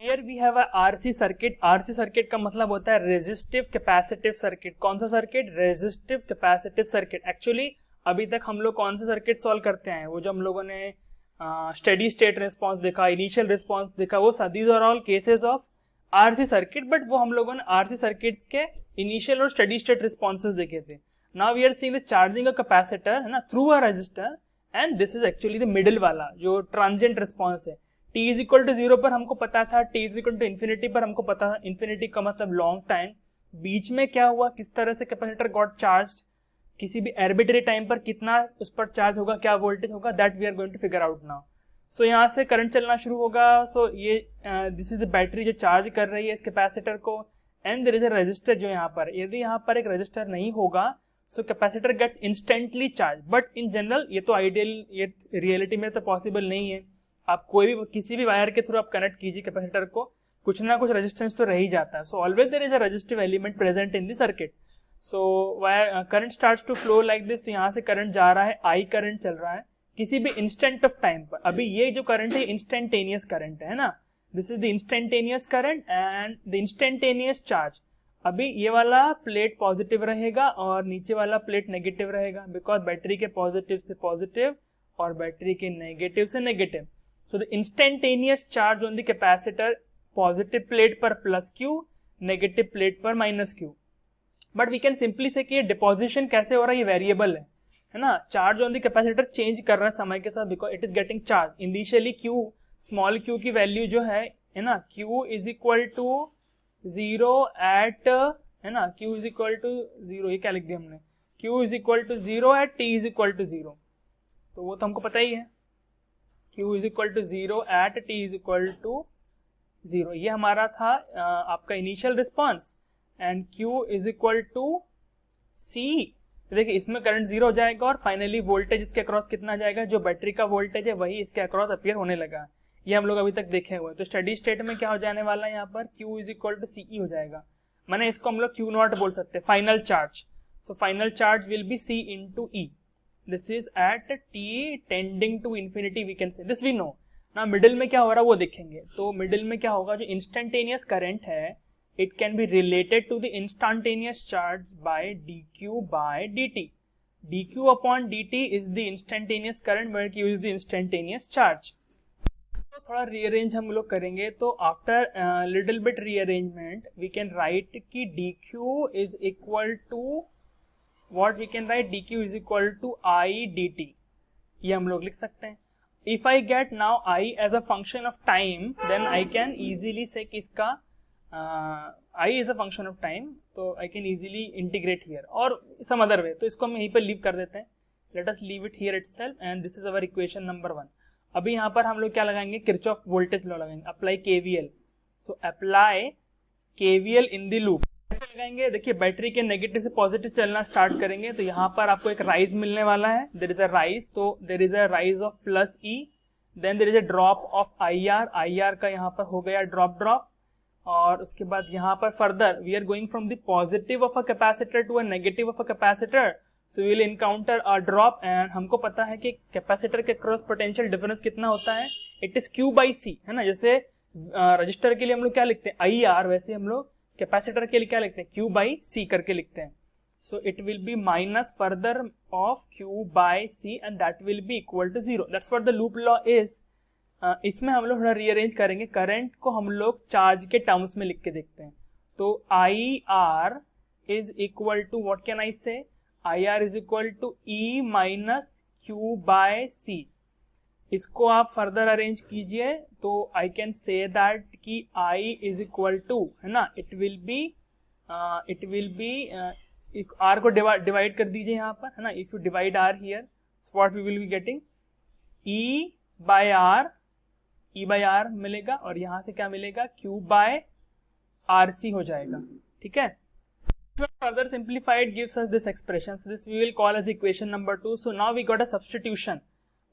Here we have a RC circuit. RC circuit का मतलब होता है रेजिस्टिव कैपेसिटिव सर्किट। कौन सा circuit? Resistive capacitive circuit. Actually अभी तक हम लोग कौन सा सर्किट सॉल्व करते हैं? वो जो हम लोगों ने स्टेडी स्टेट रिस्पॉन्स देखा, इनिशियल रिस्पॉन्स देखा, वो these are all cases of RC circuit. But वो हम लोगों ने आरसी सर्किट्स के इनिशियल और स्टेडी स्टेट रिस्पॉन्सेज देखे थे। Now we are seeing the charging a capacitor, है ना, through a resistor, and this is actually the middle वाला जो ट्रांजिएंट रिस्पॉन्स है। t इज इक्वल टू 0 पर हमको पता था, t is equal to infinity पर हमको पता था, इन्फिनिटी का मतलब लॉन्ग टाइम। बीच में क्या हुआ, किस तरह से कैपेसिटर गॉट चार्ज, किसी भी आर्बिट्रेरी टाइम पर कितना उस पर चार्ज होगा, क्या वोल्टेज होगा, that we are going to figure out now. So यहाँ से करंट चलना शुरू होगा। सो ये दिस इज द बैटरी जो चार्ज कर रही है इस कैपेसिटर को, and there is a resistor जो यहाँ पर, यदि यहाँ पर एक रेजिस्टर नहीं होगा so capacitor gets instantly charge. But in general ये तो आइडियल, ये रियलिटी में तो पॉसिबल नहीं है। आप कोई भी किसी भी वायर के थ्रू आप कनेक्ट कीजिए कैपेसिटर को, कुछ ना कुछ रेजिस्टेंस तो रह ही जाता है। So always there is a resistive element present in the circuit. So wire current starts to flow like this. तो यहाँ से करंट जा रहा है, आई करंट चल रहा है किसी भी इंस्टेंट ऑफ टाइम पर। अभी ये जो करंट है इंस्टेंटेनियस करंट है ना, this is the instantaneous current and the instantaneous charge. अभी ये वाला प्लेट पॉजिटिव रहेगा और नीचे वाला प्लेट नेगेटिव रहेगा, बिकॉज बैटरी के पॉजिटिव से पॉजिटिव और बैटरी के नेगेटिव से negative. So the instantaneous charge on the capacitor, positive plate पर plus Q, negative plate पर minus Q. But we can simply say कि ये deposition कैसे हो रहा है, ये variable है ना। Charge on the capacitor change कर रहा है समय के साथ, because it is getting charge. Initially Q, small q की वैल्यू जो है ना, Q is equal to 0 at, है ना, Q इज इक्वल टू 0, ये क्या लिख दिया हमने, Q is equal to 0 at t is equal to 0, तो वो तो हमको पता ही है। Q is equal to 0 at t is equal to 0, ये हमारा था आपका initial response. And Q is equal to C। देखिए इसमें करंट 0 हो जाएगा और फाइनली वोल्टेज इसके अक्रॉस कितना जाएगा, जो बैटरी का वोल्टेज है वही इसके अक्रॉस अपीयर होने लगा। ये हम लोग अभी तक देखे हुए। तो स्टेडी स्टेट में क्या हो जाने वाला है, यहाँ पर Q is equal to CE हो जाएगा। मैंने इसको हम लोग Q0 बोल सकते हैं, final charge. So final charge will be C into E। This is at t tending to infinity, we can say this we know। ना मिडिल में क्या हो रहा है वो देखेंगे। तो मिडिल में क्या होगा, जो इंस्टेंटेनियस करंट है it can be related to the instantaneous charge by dq by dt। dq upon dt is the instantaneous current where q is the instantaneous charge। तो थोड़ा रीअरेंज हम लोग करेंगे। तो after little bit rearrangement we can write कि dq is equal to what we can write, dq is equal to I dt, ये हम लोग लिख सकते हैं। If I get now I as a function of time, then I can easily say कि इसका I is a function of time, तो I can easily integrate here और some other way। तो इसको हम यहीं पर लीव कर देते हैं। Let us leave it here itself and this is our equation number 1। अभी यहाँ पर हम लोग क्या लगाएंगे, किरचॉफ वोल्टेज लॉ लगाएंगे, apply KVL। So apply KVL in the loop। कैसे लगाएंगे, देखिए बैटरी के नेगेटिव से पॉजिटिव चलना स्टार्ट करेंगे तो यहाँ पर आपको एक राइज मिलने वाला है, देयर इज अ राइज। तो there is a rise of plus E, then there is a drop of IR का यहाँ पर हो गया ड्रॉप, और उसके बाद यहाँ पर further we are going from the positive of a capacitor to a negative of a capacitor, so we will encounter a drop. And हमको पता है कि कैपेसिटर के क्रॉस पोटेंशियल डिफरेंस कितना होता है, it is Q by C, है ना। जैसे रजिस्टर के लिए हम लोग क्या लिखते हैं IR, वैसे हम लोग कैपेसिटर के लिए क्या लिखते हैं, Q बाई C करके लिखते हैं। So it will be minus further of Q by C and that will be equal to 0। That's what the loop law is. इसमें हम लोग थोड़ा रीअरेंज करेंगे, करंट को हम लोग चार्ज के टर्म्स में लिख के देखते हैं। तो IR is equal to what can I say, IR is equal to E minus Q by C। इसको आप फर्दर अरेंज कीजिए तो आई कैन से दैट कि I इज इक्वल टू, है ना, इट विल बी R को divide कर दीजिए यहाँ पर, है ना। If you divide R here, what we will be getting, E by R मिलेगा और यहाँ से क्या मिलेगा, Q बाय RC हो जाएगा, ठीक है। Further simplified gives us this expression, so this we will call as equation number 2। So now we got a substitution।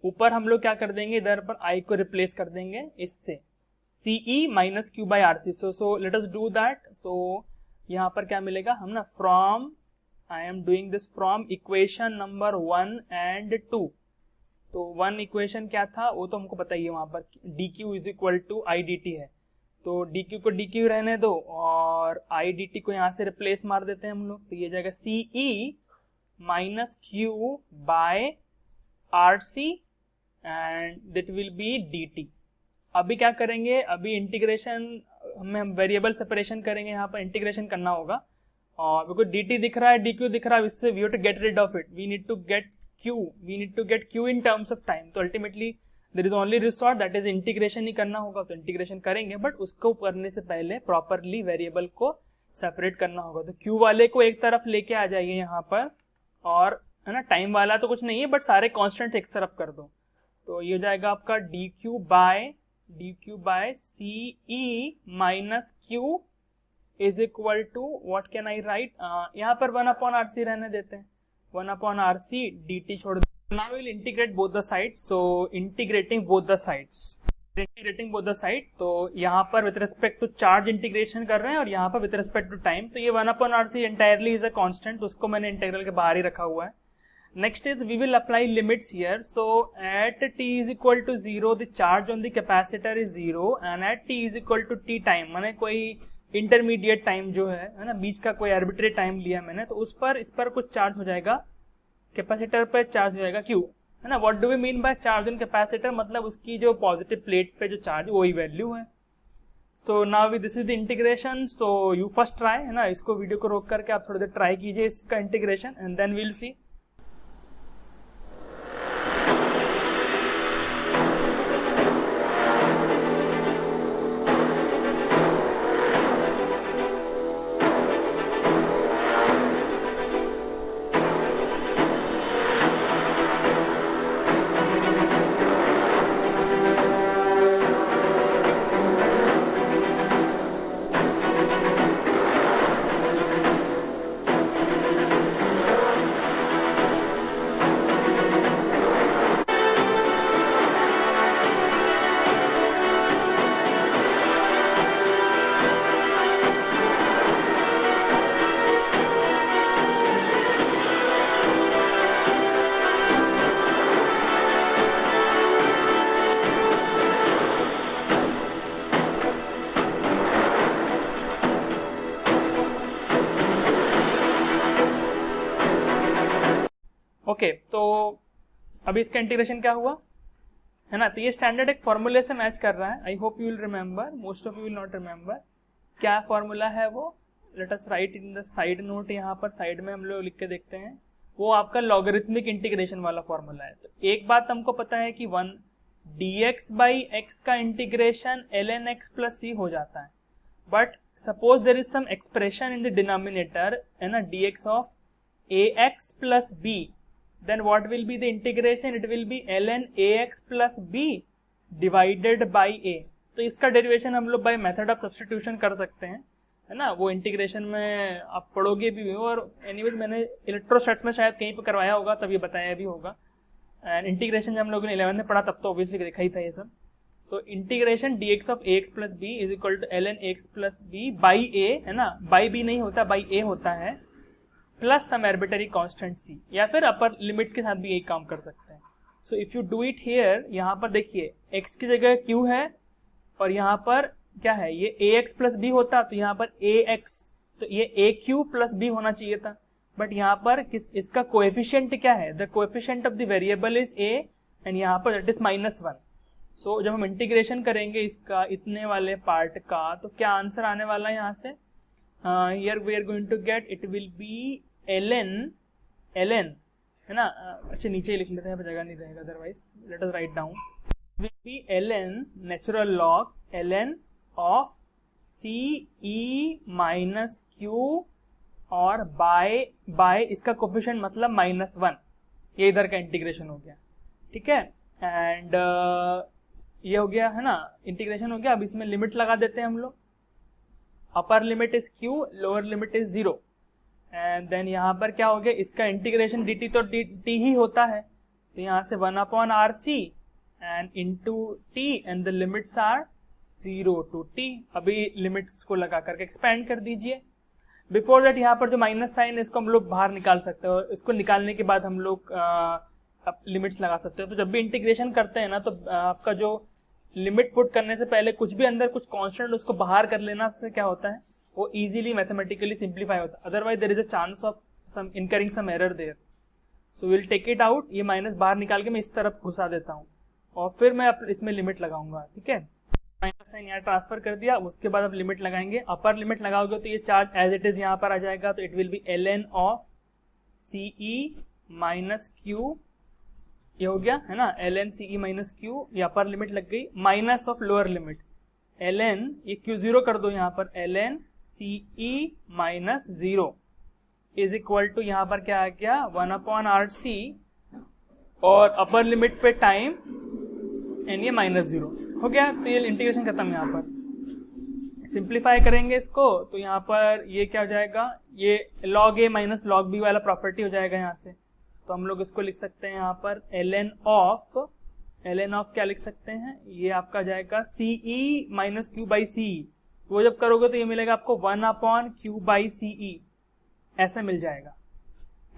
ऊपर हम लोग क्या कर देंगे, इधर पर I को रिप्लेस कर देंगे इससे, CE minus Q by RC। So let us do that. So यहाँ पर क्या मिलेगा, हम ना from, I am doing this from equation number 1 and 2। तो 1 इक्वेशन क्या था वो तो हमको पता ही है, वहां पर dq is equal to I dt है। तो डी क्यू को डी क्यू रहने दो और आई डी टी को यहाँ से रिप्लेस मार देते हैं हम लोग, तो ये जाएगा C E minus Q by R C and it will be D T. अभी क्या करेंगे, अभी इंटीग्रेशन में हम वेरिएबल सेपरेशन करेंगे, यहाँ पर इंटीग्रेशन करना होगा और बिकॉज डी टी दिख रहा है, डी क्यू दिख रहा है, इससे we have to get rid of it, we need to get Q in terms of time. तो ultimately there is only resort that is integration ही करना होगा, तो इंटीग्रेशन करेंगे, बट उसको करने से पहले प्रॉपरली वेरिएबल को सेपरेट करना होगा। तो क्यू वाले को एक तरफ लेके आ जाइए यहाँ पर, और है ना टाइम वाला तो कुछ नहीं है बट सारे कॉन्स्टेंट एक तरफ कर दो। तो ये जाएगा आपका D Q by C E minus Q is equal to what can I write, यहाँ पर 1/RC रहने देते हैं, 1/RC dt छोड़ दो। Now will integrate both the sides, so integrating both the side, तो यहाँ पर with respect to charge integration कर रहे हैं और यहाँ पर विद रिस्पेक्ट टू टाइम। तो ये 1/RC entirely is a constant, उसको मैंने इंटीग्रल के बाहर ही रखा हुआ है। Next is we will apply limits here. So at t is equal to 0 the charge on the capacitor is 0 and at t is equal to t time, मैंने कोई intermediate time जो है ना, बीच का कोई आर्बिट्रेरी टाइम लिया मैंने, तो उस पर इस पर कुछ चार्ज हो जाएगा, कैपेसिटर पर चार्ज हो जाएगा Q, है ना। What do we mean by charge on capacitor, मतलब उसकी जो पॉजिटिव प्लेट पे जो चार्ज वही वैल्यू है। So now this is the integration, so you first try, है ना, इसको वीडियो को रोक करके आप थोड़ी देर ट्राई कीजिए इसका integration and then will see. Okay, तो अभी इसका इंटीग्रेशन क्या हुआ, है ना। तो ये स्टैंडर्ड एक फॉर्मूले से मैच कर रहा है, I hope you will remember, most of you will not remember. क्या फॉर्मूला है वो, let us right in the side note, यहाँ पर साइड में हम लोग लिख के देखते हैं। वो आपका लॉगरिथमिक इंटीग्रेशन वाला फॉर्मूला है। तो एक बात हमको पता है कि 1 dx बाई एक्स का integration ln x plus c हो जाता है, but suppose there is some expression in the denominator, है ना, dx of ax plus b, then what will be the integration, it will be ln ax plus b divided by a। तो इसका derivation हम लोग by method of substitution कर सकते हैं, है ना। वो इंटीग्रेशन में आप पढ़ोगे भी हो, और एनीवेज मैंने इलेक्ट्रोस्टैट्स में शायद कहीं पर करवाया होगा, तभी बताया भी होगा। एंड इंटीग्रेशन जब हम लोगों ने 11th में पढ़ा तब तो ऑब्वियसली देखा ही था ये सब। तो integration dx of ax plus b is equal to ln ax plus b by a, है ना, बाई b नहीं होता, बाई a होता है, प्लस सम आर्बिट्रेरी कांस्टेंट c, या फिर अपर लिमिट्स के साथ भी यही काम कर सकते हैं। So if you do it here, यहाँ पर देखिए x की जगह q है और यहाँ पर क्या है, ये ax प्लस b होता, तो यहाँ पर ax, तो ये aq प्लस b होना चाहिए था, बट यहाँ पर इसका कोएफिशिएंट क्या है, the coefficient of the variable is a and यहाँ पर दैट इज -1। सो जब हम इंटीग्रेशन करेंगे इसका इतने वाले पार्ट का, तो क्या आंसर आने वाला है यहाँ से, here we are going to get, it will be ln, है ना, अच्छा नीचे ही लिख लेते हैं, जगह नहीं रहेगा otherwise, let us write down, will be ln natural log ln of c e minus q और बाय इसका कोफिशिएंट मतलब -1, ये इधर का इंटीग्रेशन हो गया, ठीक है। एंड ये हो गया, है ना, इंटीग्रेशन हो गया। अब इसमें लिमिट लगा देते हैं हम लोग, upper limit is q, lower limit is 0, and then यहाँ पर क्या हो गया, इसका इंटीग्रेशन dt तो dt ही होता है, तो यहाँ से 1/RC and into t and the limits are 0 to t। अभी लिमिट्स को लगा करके एक्सपेंड कर दीजिए। बिफोर दैट यहाँ पर जो माइनस साइन है इसको हम लोग बाहर निकाल सकते हैं, और इसको निकालने के बाद हम लोग लिमिट्स लगा सकते हैं। तो जब भी इंटीग्रेशन करते हैं ना, तो आपका जो लिमिट पुट करने से पहले कुछ भी अंदर कुछ कांस्टेंट उसको बाहर कर लेना से क्या होता है, वो इजीली मैथमेटिकली सिंप्लीफाई होता है, otherwise there is a chance of some incurring some error there. So will take it out, ये माइनस बाहर निकाल के मैं इस तरफ घुसा देता हूँ और फिर मैं इसमें लिमिट लगाऊंगा, ठीक है। माइनस साइन यहाँ ट्रांसफर कर दिया, उसके बाद अब लिमिट लगाएंगे। अपर लिमिट लगाओगे तो ये चार्ज एज इट इज यहाँ पर आ जाएगा, तो it will be ln of CE minus Q, ये हो गया है ना, ln CE माइनस Q, ये अपर लिमिट लग गई, minus of lower limit ln, ये Q0 कर दो यहाँ पर, ln CE minus 0 is equal to यहाँ पर क्या आ गया 1/RC, और अपर लिमिट पे टाइम एंड ये -0 हो गया। तो ये इंटीग्रेशन खत्म। यहाँ पर सिंप्लीफाई करेंगे इसको तो यहाँ पर ये क्या हो जाएगा, ये log a minus log b वाला प्रॉपर्टी हो जाएगा यहाँ से। तो हम लोग इसको लिख सकते हैं यहाँ पर ln ऑफ क्या लिख सकते हैं, ये आपका जाएगा CE minus Q by CE। वो जब करोगे तो ये मिलेगा आपको 1/Q बाई CE, ऐसा मिल जाएगा।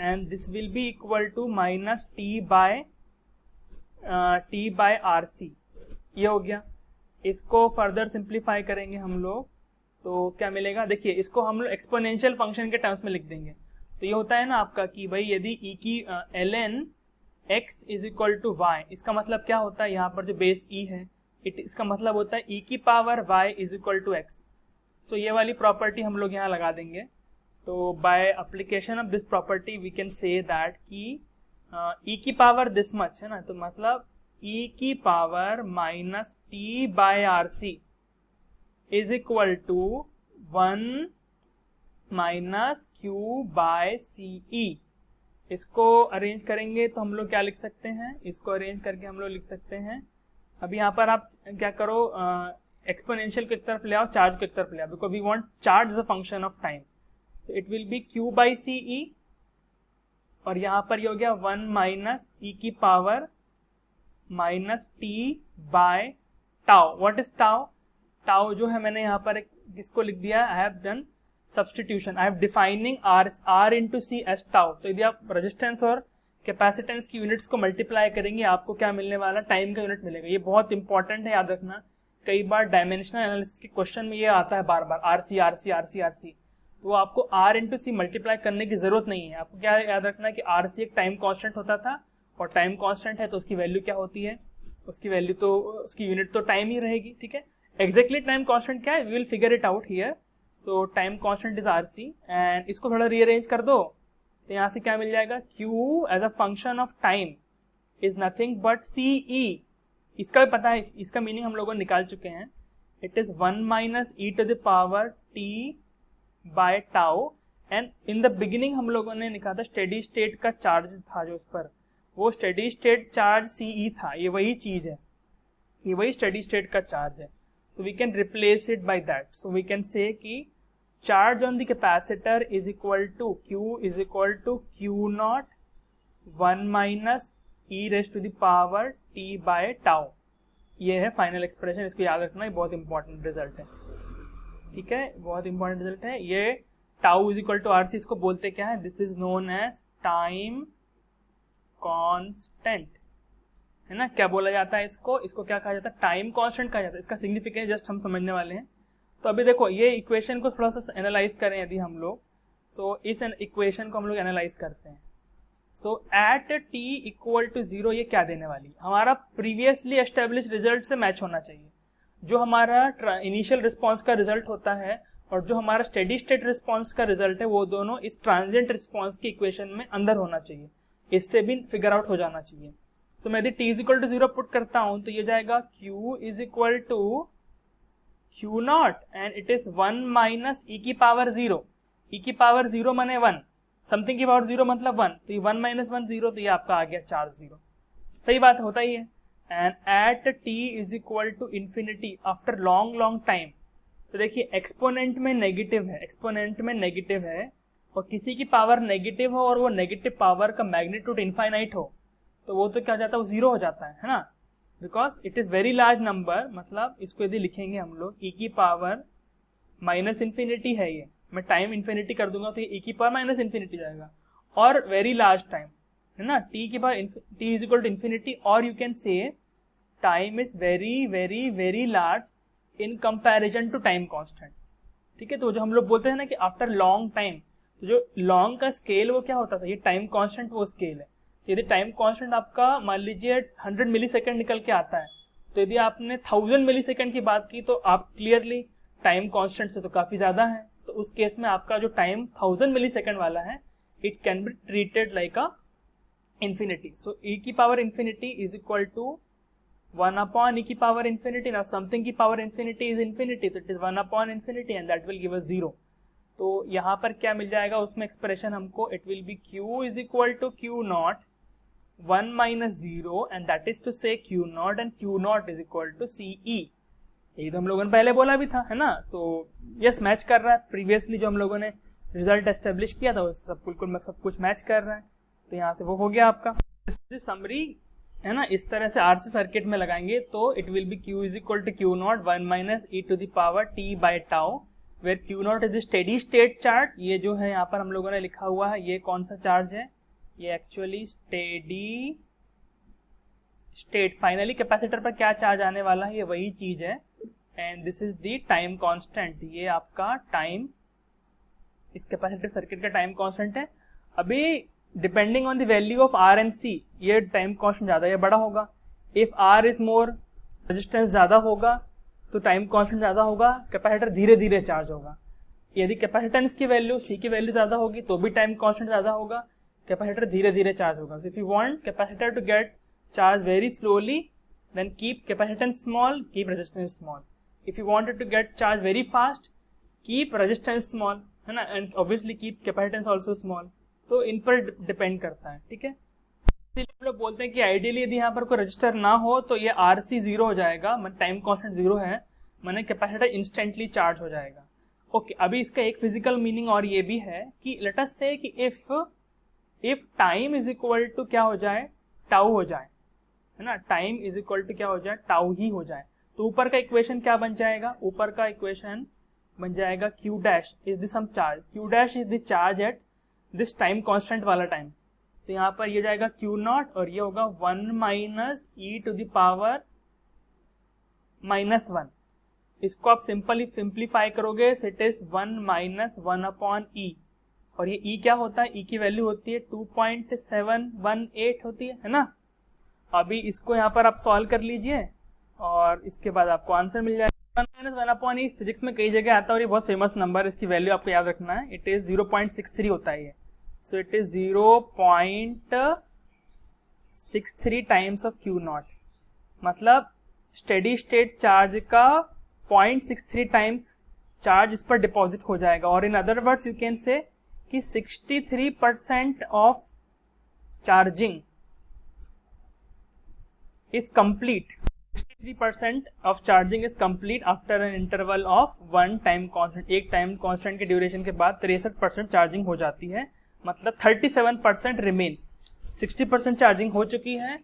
And this will be equal to minus T by RC, ये हो गया। इसको फर्दर सिंप्लीफाई करेंगे हम लोग तो क्या मिलेगा, देखिए इसको हम लोग एक्सपोनेंशियल फंक्शन के टर्म्स में लिख देंगे। तो ये होता है ना आपका कि भाई यदि e की ln x is equal to Y, इसका मतलब क्या होता है, यहाँ पर जो बेस e है इसका मतलब होता है e की power y is equal to x। तो ये वाली प्रॉपर्टी हम लोग यहाँ लगा देंगे। तो by application of this property we can say that कि e की पावर दिस मच है ना, तो मतलब e की power minus T by RC is equal to 1 minus Q by CE। इसको अरेंज करेंगे तो हम लोग क्या लिख सकते हैं, इसको अरेंज करके हम लोग लिख सकते हैं, अभी यहाँ पर आप क्या करो, एक्सपोनेंशियल की तरफ ले आओ, चार्ज की तरफ ले आओ, because we want charge as a function of time. तो it will be Q by CE, और यहाँ पर ये हो गया 1 माइनस e की power minus T by tau. What is tau, tau जो है मैंने यहाँ पर किसको लिख दिया, I have done substitution, I have defining R into C as tau. तो यदि आप रेजिस्टेंस और कैपेसिटेंस की यूनिट्स को मल्टीप्लाई करेंगे आपको क्या मिलने वाला, टाइम का यूनिट मिलेगा। ये बहुत इंपॉर्टेंट है, याद रखना, कई बार डायमेंशनल एनालिसिस के क्वेश्चन में ये आता है बार बार RC। तो आपको R इंटू C मल्टीप्लाई करने की जरूरत नहीं है। आपको क्या याद रखना है कि RC एक टाइम कांस्टेंट होता था, और टाइम कांस्टेंट है तो उसकी वैल्यू क्या होती है, उसकी वैल्यू तो उसकी यूनिट तो टाइम ही रहेगी, ठीक है। एग्जैक्टली टाइम कांस्टेंट क्या है, we will figure it out here. So time constant is RC, and इसको थोड़ा रीअरेंज कर दो तो यहाँ से क्या मिल जाएगा, Q as a function of time is nothing but CE। इसका भी पता है, इसका मीनिंग हम लोगों ने निकाल चुके हैं, it is 1 minus e to the power t by tau. And in the beginning हम लोगों ने निकाला था स्टेडी स्टेट का चार्ज था जो उस पर, वो स्टेडी स्टेट चार्ज CE था, ये वही चीज है, ये वही स्टेडी स्टेट का चार्ज है। तो we can replace it by that. So we can say कि charge on the capacitor is equal to Q is equal to Q not 1 minus e raise to the power t by tau. ये है final expression, इसको याद रखना, ये बहुत important result है, ठीक है, बहुत इंपॉर्टेंट रिजल्ट है। ये tau is equal to RC, इसको बोलते क्या है, this is known as time constant, है ना। क्या बोला जाता है इसको, इसको क्या कहा जाता है, टाइम कांस्टेंट कहा जाता है। इसका सिग्निफिकेंस जस्ट हम समझने वाले हैं। तो अभी देखो ये इक्वेशन को थोड़ा सा एनालाइज करें यदि हम लोग, सो इस इक्वेशन को हम लोग एनालाइज करते हैं। सो एट t इक्वल टू 0 ये क्या देने वाली, हमारा प्रीवियसली एस्टेब्लिश रिजल्ट से मैच होना चाहिए। जो हमारा इनिशियल रिस्पॉन्स का रिजल्ट होता है और जो हमारा स्टेडी स्टेट रिस्पॉन्स का रिजल्ट है, वो दोनों इस ट्रांजिएंट रिस्पॉन्स की इक्वेशन में अंदर होना चाहिए, इससे भी फिगर आउट हो जाना चाहिए। तो मैं यदि t is equal to 0 put करता हूं तो ये जाएगा Q is equal to Q not, and it is 1 minus e की पावर 0। e की पावर 0 माने 1, समथिंग की पावर 0 मतलब 1, तो ये 1 माइनस 1 0, तो ये आपका आ गया चार्ज 0। सही बात होता ही है। And at t is equal to infinity after long time, तो देखिए एक्सपोनेंट में नेगेटिव है, एक्सपोनेंट में नेगेटिव है, और किसी की पावर नेगेटिव हो और वो नेगेटिव पावर का मैग्नीट्यूड इनफाइनाइट हो, तो वो तो क्या हो जाता है, वो 0 हो जाता है ना, because it is very large number. मतलब इसको यदि लिखेंगे हम लोग e की पावर माइनस इन्फिनिटी है, ये मैं टाइम इन्फिनिटी कर दूंगा तो ये e की पावर माइनस इन्फिनिटी जाएगा, और वेरी लार्ज टाइम है ना, t की power t is equal to infinity. और you can say time is very very very large in comparison to time constant. ठीक है, तो जो हम लोग बोलते हैं ना कि आफ्टर लॉन्ग टाइम, तो जो लॉन्ग का स्केल वो क्या होता था, ये टाइम कांस्टेंट वो स्केल है। तो यदि टाइम कांस्टेंट आपका मान लीजिए 100 मिली सेकेंड निकल के आता है, तो यदि आपने 1000 मिली सेकेंड की बात की तो आप क्लियरली टाइम कांस्टेंट से तो काफी ज्यादा है। तो उस केस में आपका जो टाइम 1000 मिली सेकेंड वाला है, it can be treated like a infinity. So e की power infinity is equal to 1 upon e की power infinity. Now something की power infinity is infinity, so it is 1 upon infinity and that will give us 0. तो यहाँ पर क्या मिल जाएगा उसमें एक्सप्रेशन हमको, it will be q is equal to q naught 1 minus 0 and that is to say q naught and q naught is equal to ce. यही तो हम लोगों ने पहले बोला भी था, है ना। तो यस मैच कर रहा है, प्रीवियसली जो हम लोगों ने रिजल्ट एस्टेब्लिश किया था उससे सब कुछ मैच कर रहा है। तो यहाँ से वो हो गया आपका समरी, है ना। इस तरह से आरसी सर्किट में लगाएंगे तो it will be q is equal to q not 1 minus e to the power t by tau, where q not is steady state charge. ये जो है यहाँ पर हम लोगों ने लिखा हुआ है, ये कौन सा चार्ज है, ये actually steady state. Finally capacitor पर क्या चार्ज आने वाला है, ये वही चीज है। And this is the time constant, ये आपका टाइम, इस कैपेसिटर सर्किट का टाइम कांस्टेंट है। अभी depending on the value of R and C, ये टाइम कांस्टेंट ज्यादा या बड़ा होगा। If R is more, resistance ज्यादा होगा तो टाइम कांस्टेंट ज्यादा होगा, कैपेसिटर धीरे धीरे चार्ज होगा। यदि कैपेसिटेंस की वैल्यू, सी की वैल्यू ज्यादा होगी तो भी टाइम कांस्टेंट ज्यादा होगा, कैपेसिटर धीरे धीरे चार्ज होगा। If you want capacitor to get charge very slowly, then keep capacitance small, keep resistance small. If you wanted to get charge very fast, keep resistance small, है ना, and obviously keep capacitance also small. तो इन पर depend करता है, ठीक है। इसलिए हम लोग बोलते हैं कि आइडियली यदि यहाँ पर कोई रजिस्टर ना हो तो ये आरसी 0 हो जाएगा, मतलब टाइम कांस्टेंट 0 है, माने कैपेसिटर इंस्टेंटली चार्ज हो जाएगा। ओके, अभी इसका एक फिजिकल मीनिंग और ये भी है कि लेट अस से कि if time is equal to क्या हो जाए, टाउ हो जाए, है ना, टाइम इज इक्वल टू क्या हो जाए, टाउ ही हो जाए, तो ऊपर का इक्वेशन क्या बन जाएगा, ऊपर का इक्वेशन बन जाएगा q dash is the sum charge, q dash is the charge at this time constant वाला टाइम। तो यहाँ पर ये जाएगा q नॉट और ये होगा 1 minus e to the power -1। इसको आप सिंप्लीफाई करोगे, it is 1 minus 1 upon e, और ये e क्या होता है, e की वैल्यू होती है 2.718 होती है ना। अभी इसको यहाँ पर आप सॉल्व कर लीजिए और इसके बाद आपको आंसर मिल जाएगा। 1 माइनस 1 अपॉन e फिजिक्स में कई जगह आता है और ये बहुत फेमस नंबर, इसकी वैल्यू आपको याद रखना है, इट इज 0.63 होता है ये। So it is 0.63 times of q not, मतलब स्टेडी स्टेट चार्ज का 0.63 टाइम्स चार्ज इस पर डिपॉजिट हो जाएगा। और in other words you can say कि 63% of charging is complete, 63% of charging is complete after an interval of 1 time constant. एक time constant के ड्यूरेशन के बाद 63% चार्जिंग हो जाती है, मतलब 37% रिमेन्स। 60% चार्जिंग हो चुकी है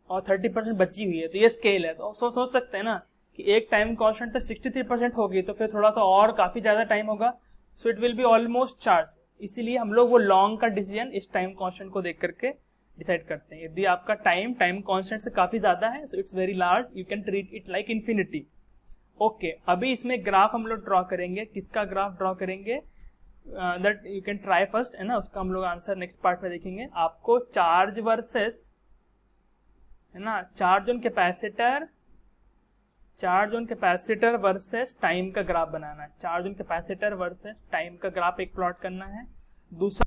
और 30% बची हुई है, तो ये स्केल है। तो सोच सकते हैं ना कि एक टाइम कांस्टेंट तक 63% होगी तो फिर थोड़ा सा और काफी ज्यादा टाइम होगा, सो it will be almost charge. इसीलिए हम लोग वो लॉन्ग का डिसीजन इस टाइम कांस्टेंट को देख करके डिसाइड करते हैं। यदि आपका टाइम कांस्टेंट से काफी ज्यादा है, so it's very large, you can treat it like infinity. Okay, अभी इसमें ग्राफ हम लोग ड्रॉ करेंगे। किसका ग्राफ ड्रॉ करेंगे, that you can try first, है ना, उसका हम लोग आंसर नेक्स्ट पार्ट में देखेंगे। आपको चार्ज वर्सेस, है ना, charge on capacitor versus time का ग्राफ बनाना है। Charge on capacitor versus time का ग्राफ एक प्लॉट करना है। दूसरा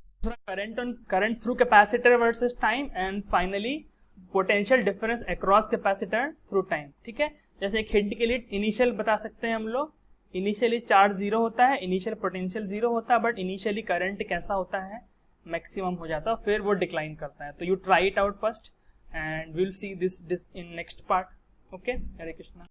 current through capacitor versus time, and finally potential difference across capacitor through time. ठीक है, जैसे एक हिंट के लिए इनिशियल बता सकते हैं हम लोग, इनिशियली चार्ज 0 होता है, इनिशियल पोटेंशियल 0 होता है, बट इनिशियली करंट कैसा होता है, मैक्सिमम हो जाता है, फिर वो डिक्लाइन करता है। तो you try it out first and will see this in next part. Okay, Hare Krishna.